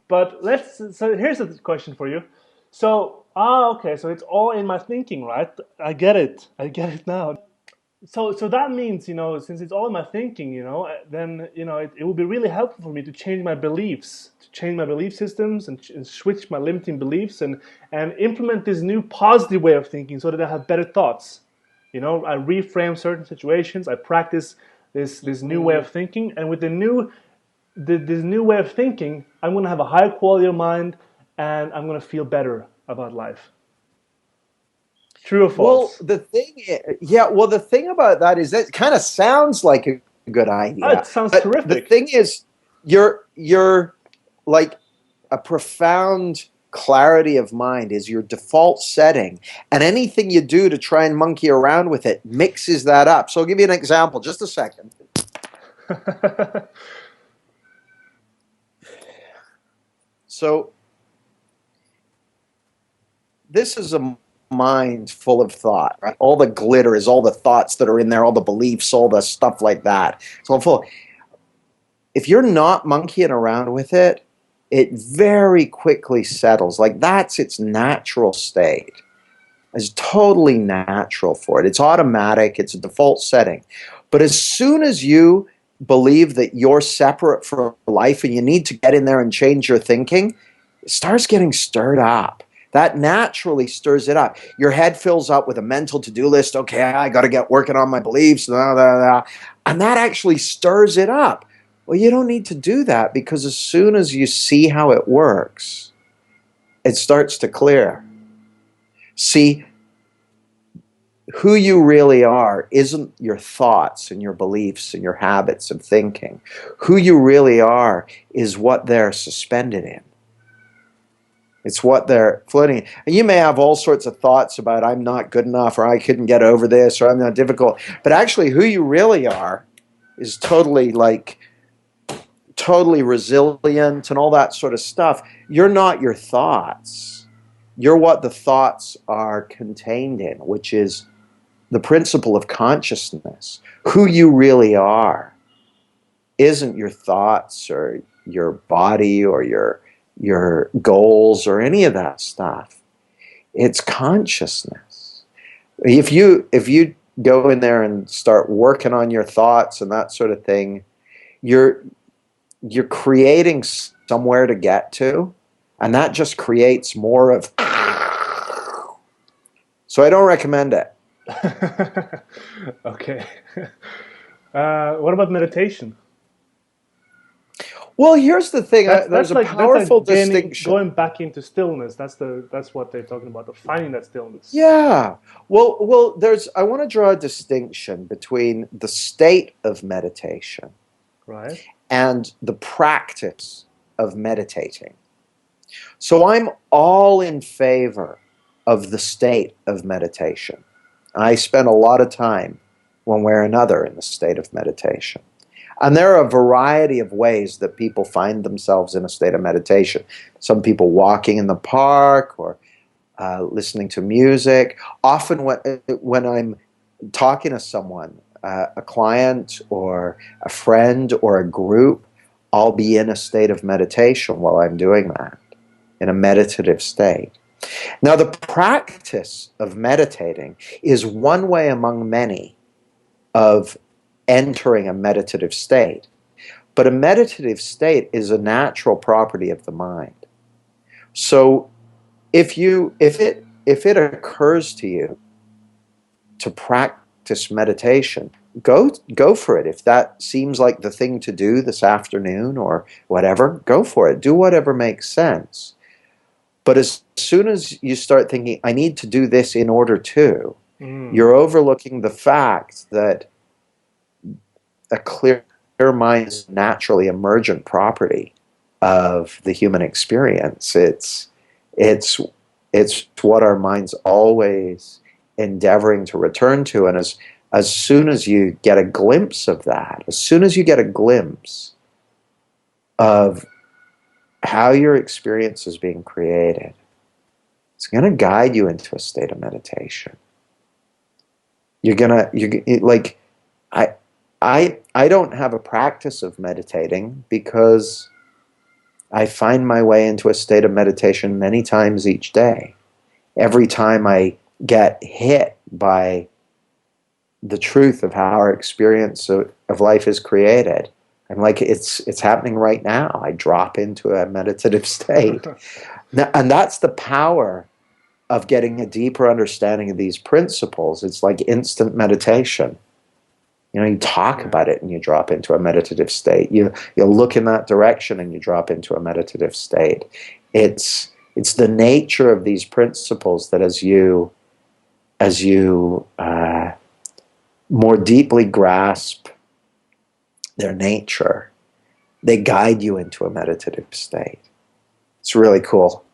But so here's a question for you. So, okay, so it's all in my thinking, right? I get it. I get it now. So that means, since it's all in my thinking, then, it would be really helpful for me to change my beliefs, to change my belief systems and switch my limiting beliefs and implement this new positive way of thinking so that I have better thoughts. I reframe certain situations. I practice this new way of thinking, and with this new way of thinking, I'm going to have a higher quality of mind, and I'm going to feel better about life. True or Well, false? yeah, well, the thing about that is that kind of sounds like a good Oh, it idea, sounds but the terrific. thing is, you're like a profound clarity of mind is your default setting, and anything you do to try and monkey around with it mixes that up. So I'll give you an example. Just a second. So this is a mind full of thought, right? All the glitter is all the thoughts that are in there, all the beliefs, all the stuff like that. It's all full. If you're not monkeying around with it, it very quickly settles. Like that's its natural state. It's totally natural for it. It's automatic. It's a default setting. But as soon as you believe that you're separate from life and you need to get in there and change your thinking, it starts getting stirred up. That naturally stirs it up. Your head fills up with a mental to-do list. Okay, I got to get working on my beliefs. Blah, blah, blah. And that actually stirs it up. Well, you don't need to do that because as soon as you see how it works, it starts to clear. See, who you really are isn't your thoughts and your beliefs and your habits of thinking. Who you really are is what they're suspended in. It's what they're floating in. And you may have all sorts of thoughts about I'm not good enough or I couldn't get over this or I'm not difficult. But actually who you really are is totally resilient and all that sort of stuff. You're not your thoughts. You're what the thoughts are contained in, which is the principle of consciousness. Who you really are isn't your thoughts or your body or your goals or any of that stuff. It's consciousness. If you go in there and start working on your thoughts and that sort of thing, you're you're creating somewhere to get to, and that just creates more of. So I don't recommend it. Okay. What about meditation? Well, here's the thing. That's There's a like that's powerful like gaining distinction. going back into stillness. That's what they're talking about. Of finding that stillness. Yeah. Well, there's. I want to draw a distinction between the state of meditation Right. and the practice of meditating. So I'm all in favor of the state of meditation. I spend a lot of time, one way or another, in the state of meditation. And there are a variety of ways that people find themselves in a state of meditation. Some people walking in the park or listening to music. Often when I'm talking to someone, a client or a friend or a group, I'll be in a state of meditation while I'm doing that, in a meditative state. Now, the practice of meditating is one way among many of entering a meditative state. But a meditative state is a natural property of the mind. So if it occurs to you to practice meditation, go for it. If that seems like the thing to do this afternoon or whatever, go for it. Do whatever makes sense. But as soon as you start thinking, I need to do this in order to, Mm. you're overlooking the fact that a clear mind is a naturally emergent property of the human experience. It's it's what our mind's always endeavoring to return to. And as soon as you get a glimpse of that, as soon as you get a glimpse of how your experience is being created, it's going to guide you into a state of meditation. You're like, I don't have a practice of meditating because I find my way into a state of meditation many times each day. Every time I get hit by the truth of how our experience of life is created, I'm like, it's happening right now. I drop into a meditative state. Now, and that's the power of getting a deeper understanding of these principles. It's like instant meditation. You know, you talk Yeah. about it and you drop into a meditative state. You look in that direction and you drop into a meditative state. It's the nature of these principles that as you more deeply grasp their nature, they guide you into a meditative state. It's really cool.